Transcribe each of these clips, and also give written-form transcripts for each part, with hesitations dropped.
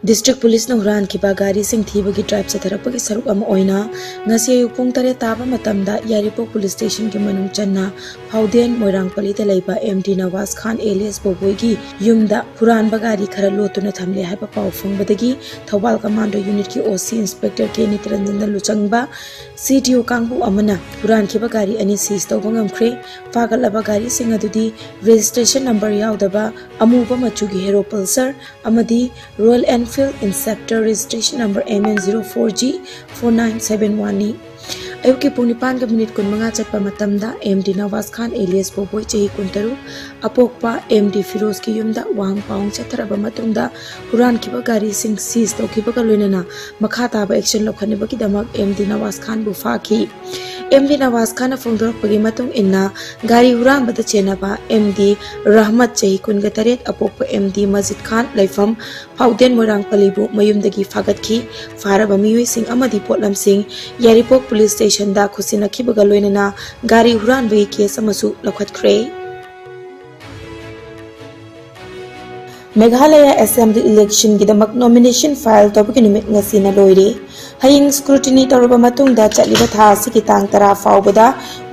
District Police na huran kiba gari sing thibagi drive sa tharapagi saruk ama oina ngasi ayuk pung tare taba matamda Yaripok Police Station ki manung channa Phauden Moirangpali ta leiba MD Nawaz Khan alias Boboi gi yumda huran bagari khara lotuna thamle haiba paw phongbadagi Thobal Commando Unit ki OC Inspector K Nitranjan da luchangba CTO kangbu amana huran kiba gari ani seize tawba ngamkhre fagalaba gari sing adudi registration number yaudaba amuba machugi Hero Pulsar amadi Royal Enfield Inceptor registration number MN04G 4971 ni ayuki pung nipan ka minute kun mga chatpa matamda MD Nawaz Khan alias Boboi chahi kuntaru apokpa MD Firoz ki yumda wang paung chatharaba matungda huran kiba gari sing seize tawkiba ka loinana makha taba action lokhaniba ki damak MD Nawaz Khan bu faki MD Nawaz Khan na phongdorpagi matung inna gari huran bada chenaba MD Rahmat chahi kun ga taret apokpa MD Majid Khan laifam Phauden Moirangpali bu mayumdagi fagatki faraba miyoi sing amadi potlam sing Yaripok Police Station da khusina khibaga loinana gari huran bagi case amasu lakhatkhre Meghalaya Assembly election gidamak nomination file tawbaki numit ngasina loire haying scrutiny tawraba matungda chatliba tha asiki tang tara faubada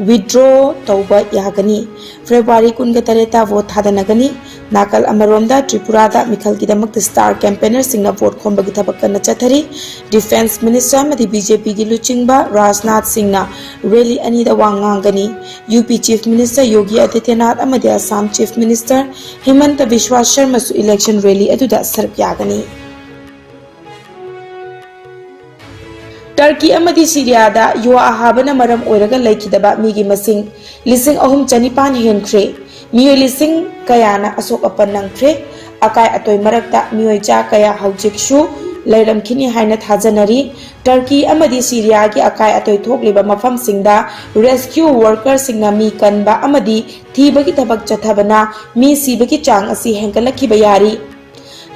withdraw tawba yagani February kun ga tareta vote hadanagani nakal amaromda Tripura da mikhal gidamak star campaigner singna vote khombagi thabak kana chathari Defense Minister madi BJP gi luchingba Rajnath Singna rally ani da wangangani UP Chief Minister Yogi Adityanath amadi Assam Chief Minister Himanta Biswa Sharma su election rally aduda sarp yagani Turkey amadi Syria da yuwa ahabana maram oiraga laikidaba migi masing lising ahum chanipan henkre miyoi lising kayana asok apanangkre akai atoi marakta miyoi cha kaya haujikshu lairam khini haina thajanari Turkey amadi Syria gi akai atoi thokliba mafam singda rescue workers singna mi kanba amadi thibagi tabak chathabana mi sibagi chang asi henkalakhi bayari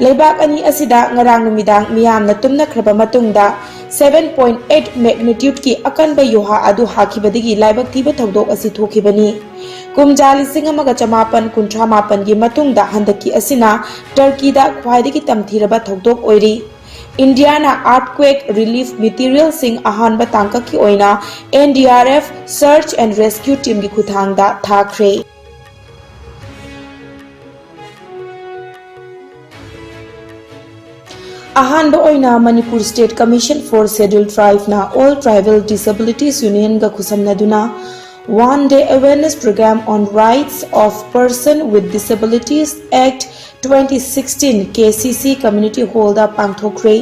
Leibak ani asida ngarang numidang miyamna tumna khraba matungda 7.8 magnitude ki akanba yoha adu hakibadigi laibak thiba thodok asi thokibani kumjali singamaga chamapan kunthra mapan gi matungda handaki asina Turkey da khwaidagi tamthiraba thodok oiri Indiana earthquake relief material sing ahanba tangka ki oina NDRF search and rescue team gi khuthangda thakre Ahanba oina Manipur State Commission for Scheduled Tribe na All Tribal Disabilities Union ga khusamnaduna one-day awareness program on rights of person with disabilities Act 2016 KCC Community Hall da pangthokre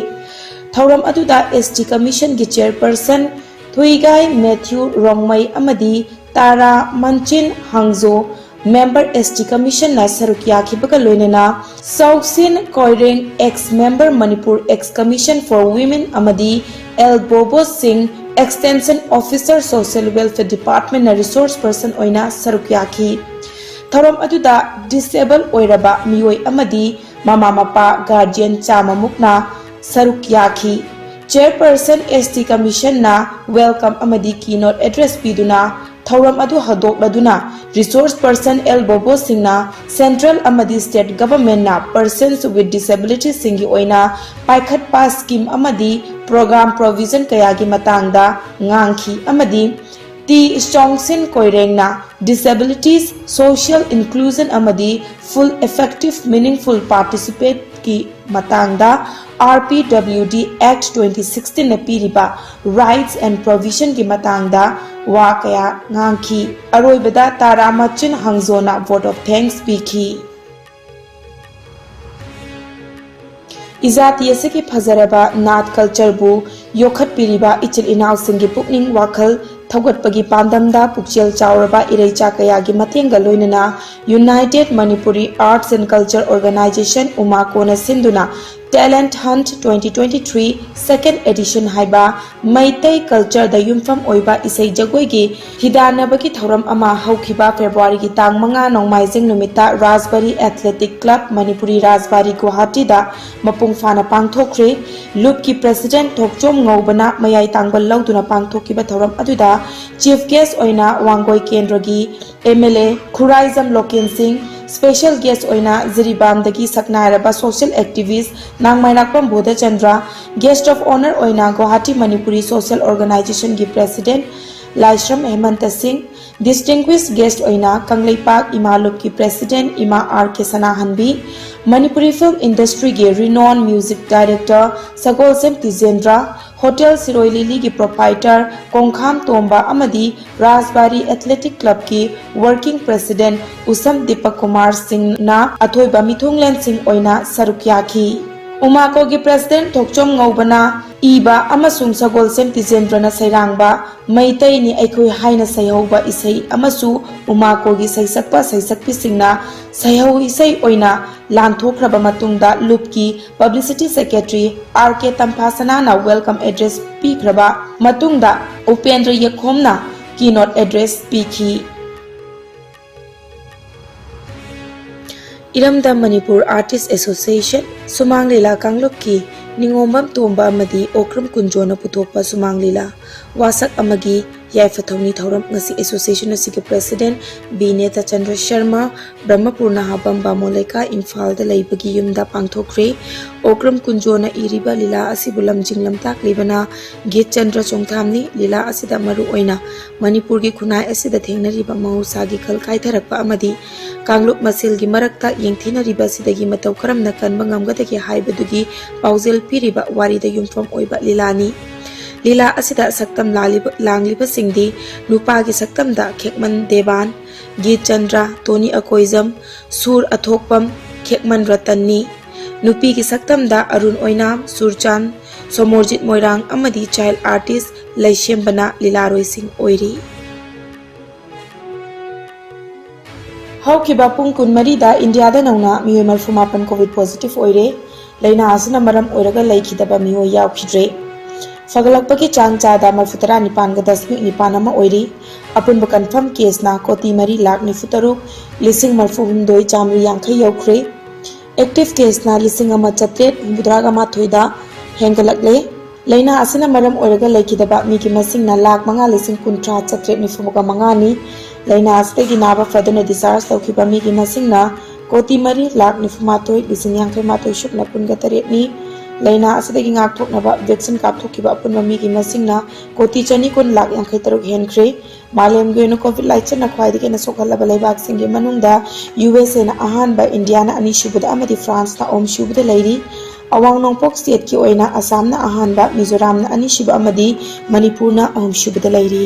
thauram aduda ST Commission gi chairperson Thuigai Matthew Rongmai amadi Tara Manchin Hangzo Member ST Commission na sarukya khibaga loinana Sauksin Koireng ex-member Manipur ex-commission for women amadi L Bobo Singh extension officer social welfare department na resource person oina sarukya khi thorom aduda disabled oiraba miyoi amadi mama mapa guardian chama mukna sarukya khi chairperson ST Commission na welcome amadi keynote address piduna Thauram adu hadok laduna resource person L Bobo Singna central amadi state government na persons with disabilities singi oina paikhat pass scheme amadi program provision kayagi matangda ngangki amadi T Chongsin Koireng na disabilities social inclusion amadi full effective meaningful participate ki matangda RPWD Act 2016 na piriba rights and provision ki matangda wa kaya ngangki aroibada Tara Machin Hangzona vote of thanks piki Izati yasiki phazaraba nath culture bu yokhat piriba ichil inaw singi pukning wakhal thaugatpagi pandamda pukchel chauraba ireicha kayagi matenga loinana United Manipuri Arts and Culture Organization Umakona Sinduna Talent Hunt 2023 second edition haiba Maitai culture da yumfam oiba isai jagoi gi hidanabagi thauram ama haukhiba February gi tang manga nongmaijing numita Rajbari Athletic Club Manipuri Rajbari Guwahati da mapung fana pangthokre loop ki president Thokchom Ngobana mayai tangbal lauduna pangthokiba thauram aduda chief guest oina Wangoi Kendra gi MLA Khuraizam Loken Singh special guest ओइना जिरीबामदगी सकनायरबा social activist Nangmainakpam Bodhchandra guest of honour ओइना Guwahati Manipuri social organisation की president Laishram Hemanta Singh distinguished guest ओइना कंगलेपाक इमालुप की president Ima R K Sanahanbi Manipuri film industry के renowned music director Sagolsem Tijendra hotel Siroi Lily की proprietor Konkham Tomba अमदी राजबारी एथलेटिक क्लब की वर्किंग प्रेसिडेंट उसम दीपक कुमार सिंह ना अथोइबा मिथुंगलेन सिंह ओइना सरुक याखी उमाको की प्रेसिडेंट थोकचोम ngौबना इबा अमसुंग सगोलसेम तिजेंद्रना सैरांगबा मैतैनी अखोई हाइना सैहौबा इसै अमसु उमाको की सैसकपा सैसकपी सिंगना सैहौ इसै ओइना लांथोख्रबा मतुंगदा लुप की पब्लिसिटी सेक्रेटरी आर के तंफासना ना वेलकम एड्रेस पीख्रबा मतुंगदा उपेंद्र यखोमना कीनोट एड्रेस पीखी इरमदा मणिपुर आर्टिस्ट एसोसिएशन सुमांग लीला कांगलुप की निंगोमबम तोम्बा अमदी ओक्रम कुंजोना पुथोकपा सुमांग लीला वासक अमगी याइफथौनी थौरम ngasi एसोसिएशन असि प्रेसिडेंट बी नेता चंद्र शर्मा ब्रह्मपुर नाहाबम बामोलेका इम्फाल द लैबगी युमदा पांगथोख्रे ओक्रम कुंजोना इरिबा लीला असिबु लमजिंग लमताक लेबना गीत चंद्र चोंगथामनी लीला असिदा मरु ओइना मणिपुर की खुनाय असिदा थेंगनरिबा मौसागी खल काइथरकपा अमदी कांगलुप मसेलगी मरक्ता येंगथिनरिबा सिदगी मतौ करमना कनबा ngamgadagi हाइबदुगी पाउजेल पिरिबा वारिदा युमफम ओइबा लीलानी लीला असिदा सक्तम लांगलिबा सिंगदी नुपा की सक्तम दा खेकमन देवान गीत चंद्र टोनी अकोइजम सूर अथोकपम खेकमन रतननी नुपी की सक्तम दा अरुण ओइनाम सुरचांद सोमोरजित मोइरांग अमदी चाइल्ड आर्टिस्ट लैशेमबना लीलारोय सिंह ओइरी हौकिबा पुंग कुनमरीदा इंडियादा नौना मियोय मरफुमापन कोविड पॉजिटिव ओइरे लैना आसना मरम ओइरगा लैखिदबा मियोय यावखिद्रे फगलकपकी चांग चादा मरफुतरा निपानगा दशमिक निपानमा ओइरी अपुनबा कन्फर्म केसना कोटी मरी लाख निफुतरुक लिसिंग मरफुहुमदोय चामरी यांखै यौख्रे एक्टिव केसना लिसिंग अमा चत्रेट हुमद्रागा माथोइदा हेंगलकले लैना आसना मरम ओइरगा लैखिदबा मिकी मसिंगना लाख मंगा लिसिंग कुंट्रा चत्रेट निफुमुगा मंगानी लैना आसतगी नाबा फदना डिस्चार्ज तौखिबा मिकी मसिंगना कोटी मरी लाख निफुमाथोय लिसिंग यांखै माथोय सुकना पुनगा तरेटनी लैना असिदगी ngaktoknaba वैक्सीन कापथोकिबा अपुनबा मिगी मसिंगना कोटी चनी कुन लाख यांखै तरुक हेनख्रे मालेमगी ओइना कोविड लाइचना ख्वाइदगी ना सोखलबा लैबाक सिंगी मनुंगदा यूएसए ना अहानबा इंडिया ना अनिसुबदा अमदी फ्रांस ना ओमसुबदा लैरी अवांग नोंगपोक स्टेट की ओइना असम ना अहानबा मिजोराम ना अनिसुबा अमदी मणिपुर ना ओमसुबदा लैरी।